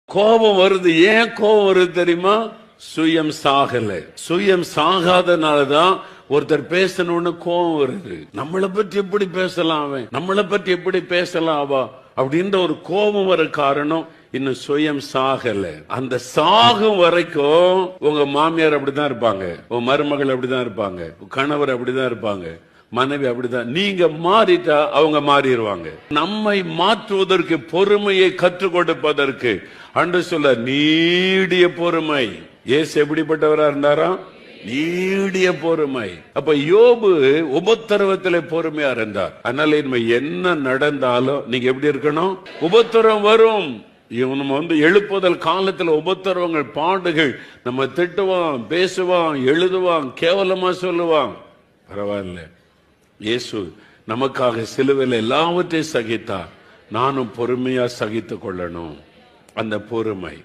கோபம் வருது. ஏன் கோபம் வருது தெரியுமா? சுயம் சாகல. சுயம் சாகாதனாலதான் ஒருத்தர் பேசணும்னு கோபம் வருது. நம்மளை பற்றி எப்படி பேசலாம் அவன், நம்மளை பற்றி எப்படி பேசலாம் அவா அப்படின்ற ஒரு கோபம் வர காரணம் இன்னும் சுயம் சாகல. அந்த சாகும் வரைக்கும் உங்க மாமியார் அப்படிதான் இருப்பாங்க, உங்க மருமகள் அப்படிதான் இருப்பாங்க, கணவர் அப்படிதான் இருப்பாங்க, மனைவி அப்படிதான். நீங்க மாறிட்டா அவங்க மாறிடுவாங்க. நம்மை மாற்றுவதற்கு, பொறுமையை கற்றுக் கொடுப்பதற்கு அன்று சொல்ல நீடிய பொறுமை. இயேசு எப்படிப்பட்டவரா இருந்தாரா? நீடிய பொறுமை. அப்ப யோபு உபத்திரவத்திலே பொறுமையா இருந்தார். அதனால இனிமே என்ன நடந்தாலும் நீங்க எப்படி இருக்கணும்? உபத்திரம் வரும். நம்ம எழுப்புதல் காலத்துல உபத்திரவங்கள், பாடுகள், நம்ம திட்டுவான், பேசுவான், எழுதுவான், கேவலமா சொல்லுவான். பரவாயில்ல, இயேசு நமக்காக சிலுவையில் எல்லாவற்றையும் சகித்தார். நானும் பொறுமையா சகித்துக் கொள்ளணும். அந்த பொறுமை